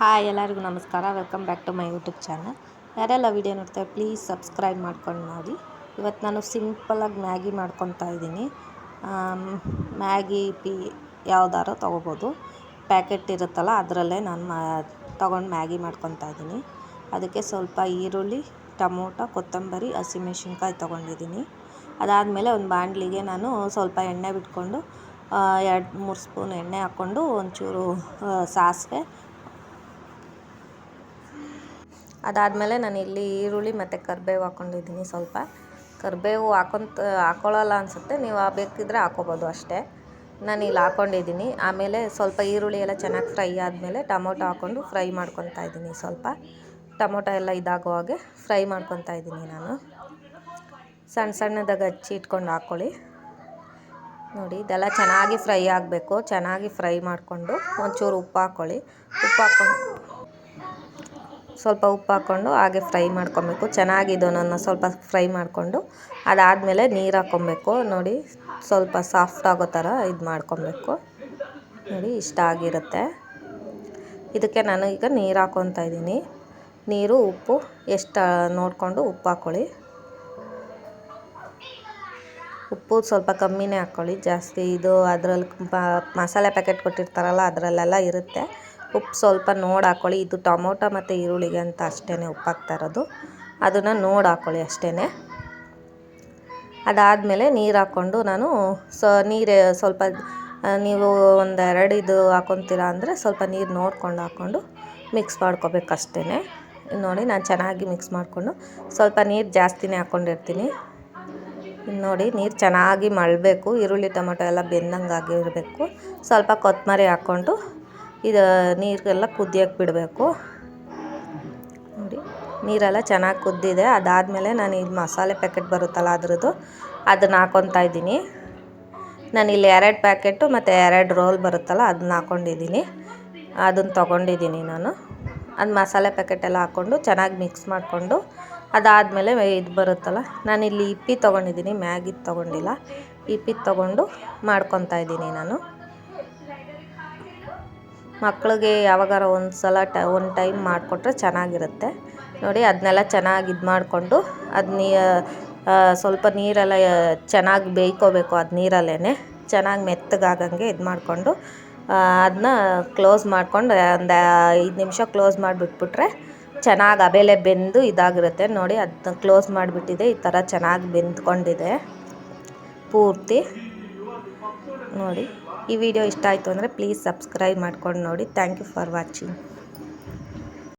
Hi ಎಲ್ಲರಿಗೂ ನಮಸ್ಕಾರ. Welcome back to my YouTube channel. ಯಾರೆಲ್ಲ ವೀಡಿಯೋ ನೋಡ್ತಾರೆ ಪ್ಲೀಸ್ ಸಬ್ಸ್ಕ್ರೈಬ್ ಮಾಡ್ಕೊಂಡು ನೋಡಿ. ಇವತ್ತು ನಾನು ಸಿಂಪಲಾಗಿ ಮ್ಯಾಗಿ ಮಾಡ್ಕೊತಾ ಇದ್ದೀನಿ. ಮ್ಯಾಗಿ ಯಾವ್ದಾರು ತೊಗೋಬೋದು, ಪ್ಯಾಕೆಟ್ ಇರುತ್ತಲ್ಲ ಅದರಲ್ಲೇ ನಾನು ತೊಗೊಂಡು ಮ್ಯಾಗಿ ಮಾಡ್ಕೊತಾ ಇದ್ದೀನಿ. ಅದಕ್ಕೆ ಸ್ವಲ್ಪ ಈರುಳ್ಳಿ, ಟೊಮೊಟೊ, ಕೊತ್ತಂಬರಿ, ಹಸಿಮೆಣ್ಸಿನ್ಕಾಯಿ ತೊಗೊಂಡಿದ್ದೀನಿ. ಅದಾದಮೇಲೆ ಒಂದು ಬಾಣಲಿಗೆ ನಾನು ಸ್ವಲ್ಪ ಎಣ್ಣೆ ಬಿಟ್ಕೊಂಡು 2-3 ಸ್ಪೂನ್ ಎಣ್ಣೆ ಹಾಕ್ಕೊಂಡು ಒಂಚೂರು ಸಾಸಿವೆ, ಅದಾದಮೇಲೆ ನಾನು ಇಲ್ಲಿ ಈರುಳ್ಳಿ ಮತ್ತು ಕರಿಬೇವು ಹಾಕ್ಕೊಂಡಿದ್ದೀನಿ. ಸ್ವಲ್ಪ ಕರಿಬೇವು ಹಾಕ್ಕೊಳ್ಳಲ್ಲ ಅನಿಸುತ್ತೆ, ನೀವು ಬೇಕಿದ್ದರೆ ಹಾಕ್ಕೋಬೋದು ಅಷ್ಟೇ. ನಾನು ಇಲ್ಲಿ ಹಾಕ್ಕೊಂಡಿದ್ದೀನಿ. ಆಮೇಲೆ ಸ್ವಲ್ಪ ಈರುಳ್ಳಿ ಎಲ್ಲ ಚೆನ್ನಾಗಿ ಫ್ರೈ ಆದಮೇಲೆ ಟೊಮೊಟೊ ಹಾಕ್ಕೊಂಡು ಫ್ರೈ ಮಾಡ್ಕೊತಾ ಇದ್ದೀನಿ. ಸ್ವಲ್ಪ ಟೊಮೊಟೊ ಎಲ್ಲ ಇದಾಗೋ ಹಾಗೆ ಫ್ರೈ ಮಾಡ್ಕೊತಾ ಇದ್ದೀನಿ. ನಾನು ಸಣ್ಣದಾಗಿ ಹಚ್ಚಿ ಇಟ್ಕೊಂಡು ಹಾಕ್ಕೊಳ್ಳಿ. ನೋಡಿ, ಇದೆಲ್ಲ ಚೆನ್ನಾಗಿ ಫ್ರೈ ಆಗಬೇಕು. ಚೆನ್ನಾಗಿ ಫ್ರೈ ಮಾಡಿಕೊಂಡು ಒಂಚೂರು ಉಪ್ಪು ಹಾಕ್ಕೊಳ್ಳಿ. ಸ್ವಲ್ಪ ಉಪ್ಪು ಹಾಕ್ಕೊಂಡು ಹಾಗೆ ಫ್ರೈ ಮಾಡ್ಕೊಬೇಕು. ಚೆನ್ನಾಗಿ ಇದನ್ನು ಸ್ವಲ್ಪ ಫ್ರೈ ಮಾಡಿಕೊಂಡು ಅದಾದಮೇಲೆ ನೀರು ಹಾಕ್ಕೊಬೇಕು. ನೋಡಿ, ಸ್ವಲ್ಪ ಸಾಫ್ಟ್ ಆಗೋ ಥರ ಇದು ಮಾಡ್ಕೊಬೇಕು. ನೋಡಿ, ಇಷ್ಟ ಆಗಿರುತ್ತೆ. ಇದಕ್ಕೆ ನಾನು ಈಗ ನೀರು ಹಾಕ್ಕೊತಾ ಇದ್ದೀನಿ. ನೀರು, ಉಪ್ಪು ಎಷ್ಟು ನೋಡಿಕೊಂಡು ಉಪ್ಪು ಹಾಕ್ಕೊಳ್ಳಿ. ಉಪ್ಪು ಸ್ವಲ್ಪ ಕಮ್ಮಿನೇ ಹಾಕ್ಕೊಳ್ಳಿ, ಜಾಸ್ತಿ ಇದು ಅದರಲ್ಲಿ ಮಸಾಲೆ ಪ್ಯಾಕೆಟ್ ಕೊಟ್ಟಿರ್ತಾರಲ್ಲ ಅದರಲ್ಲೆಲ್ಲ ಇರುತ್ತೆ. ಉಪ್ಪು ಸ್ವಲ್ಪ ನೋಡಿ ಹಾಕ್ಕೊಳ್ಳಿ. ಇದು ಟೊಮೊಟೊ ಮತ್ತು ಈರುಳ್ಳಿಗೆ ಅಂತ ಅಷ್ಟೇ ಉಪ್ಪು ಹಾಕ್ತಾ ಇರೋದು, ಅದನ್ನು ನೋಡಿ ಹಾಕ್ಕೊಳ್ಳಿ ಅಷ್ಟೇ. ಅದಾದಮೇಲೆ ನೀರು ಹಾಕ್ಕೊಂಡು ನಾನು ನೀರು ಸ್ವಲ್ಪ, ನೀವು ಒಂದೆರಡು ಇದು ಹಾಕ್ಕೊತೀರಾ ಅಂದರೆ ಸ್ವಲ್ಪ ನೀರು ನೋಡ್ಕೊಂಡು ಹಾಕ್ಕೊಂಡು ಮಿಕ್ಸ್ ಮಾಡ್ಕೋಬೇಕು ಅಷ್ಟೇ. ನೋಡಿ, ನಾನು ಚೆನ್ನಾಗಿ ಮಿಕ್ಸ್ ಮಾಡಿಕೊಂಡು ಸ್ವಲ್ಪ ನೀರು ಜಾಸ್ತಿನೇ ಹಾಕ್ಕೊಂಡಿರ್ತೀನಿ. ನೋಡಿ, ನೀರು ಚೆನ್ನಾಗಿ ಮಳ್ಳಬೇಕು. ಈರುಳ್ಳಿ ಟೊಮೊಟೊ ಎಲ್ಲ ಬೆಂದಂಗೆ ಆಗಿರಬೇಕು. ಸ್ವಲ್ಪ ಕೊತ್ತಂಬರಿ ಹಾಕ್ಕೊಂಡು ಇದು ನೀರಿಗೆಲ್ಲ ಕುದಿಯೋಕ್ಕೆ ಬಿಡಬೇಕು. ನೋಡಿ, ನೀರೆಲ್ಲ ಚೆನ್ನಾಗಿ ಕುದ್ದಿದೆ. ಅದಾದಮೇಲೆ ನಾನು ಇದು ಮಸಾಲೆ ಪ್ಯಾಕೆಟ್ ಬರುತ್ತಲ್ಲ ಅದನ್ನು ಹಾಕ್ಕೊತಾ ಇದ್ದೀನಿ. ನಾನಿಲ್ಲಿ 2 ಪ್ಯಾಕೆಟು ಮತ್ತು 2 ರೋಲ್ ಬರುತ್ತಲ್ಲ ಅದನ್ನ ಹಾಕ್ಕೊಂಡಿದ್ದೀನಿ. ಅದನ್ನು ತೊಗೊಂಡಿದ್ದೀನಿ ನಾನು. ಅದು ಮಸಾಲೆ ಪ್ಯಾಕೆಟ್ ಎಲ್ಲ ಹಾಕ್ಕೊಂಡು ಚೆನ್ನಾಗಿ ಮಿಕ್ಸ್ ಮಾಡಿಕೊಂಡು ಅದಾದಮೇಲೆ ಇದು ಬರುತ್ತಲ್ಲ, ನಾನಿಲ್ಲಿ ಇಪ್ಪಿ ತೊಗೊಂಡಿದ್ದೀನಿ, ಮ್ಯಾಗಿ ತೊಗೊಂಡಿಲ್ಲ. ಇಪ್ಪಿ ತೊಗೊಂಡು ಮಾಡ್ಕೊತಾ ಇದ್ದೀನಿ ನಾನು. ಮಕ್ಕಳಿಗೆ ಯಾವಾಗಾರ ಒಂದು ಟೈಮ್ ಮಾಡಿಕೊಟ್ರೆ ಚೆನ್ನಾಗಿರುತ್ತೆ. ನೋಡಿ, ಅದನ್ನೆಲ್ಲ ಚೆನ್ನಾಗಿ ಇದು ಮಾಡಿಕೊಂಡು ಸ್ವಲ್ಪ ನೀರೆಲ್ಲ ಚೆನ್ನಾಗಿ ಬೇಯ್ಕೋಬೇಕು. ಅದು ನೀರಲ್ಲೇ ಚೆನ್ನಾಗಿ ಮೆತ್ತಗಾಗಂಗೆ ಇದು ಮಾಡಿಕೊಂಡು ಅದನ್ನ ಕ್ಲೋಸ್ ಮಾಡ್ಕೊಂಡು ಒಂದು 5 ನಿಮಿಷ ಕ್ಲೋಸ್ ಮಾಡಿಬಿಟ್ಬಿಟ್ರೆ ಚೆನ್ನಾಗಿ ಆಮೇಲೆ ಬೆಂದು ಇದಾಗಿರುತ್ತೆ. ನೋಡಿ, ಅದನ್ನ ಕ್ಲೋಸ್ ಮಾಡಿಬಿಟ್ಟಿದೆ. ಈ ಥರ ಚೆನ್ನಾಗಿ ಬೆಂದ್ಕೊಂಡಿದೆ ಪೂರ್ತಿ. ನೋಡಿ, ಈ ವಿಡಿಯೋ ಇಷ್ಟ ಆಯಿತು ಅಂದರೆ ಪ್ಲೀಸ್ ಸಬ್ಸ್ಕ್ರೈಬ್ ಮಾಡ್ಕೊಂಡು ನೋಡಿ. Thank you for watching.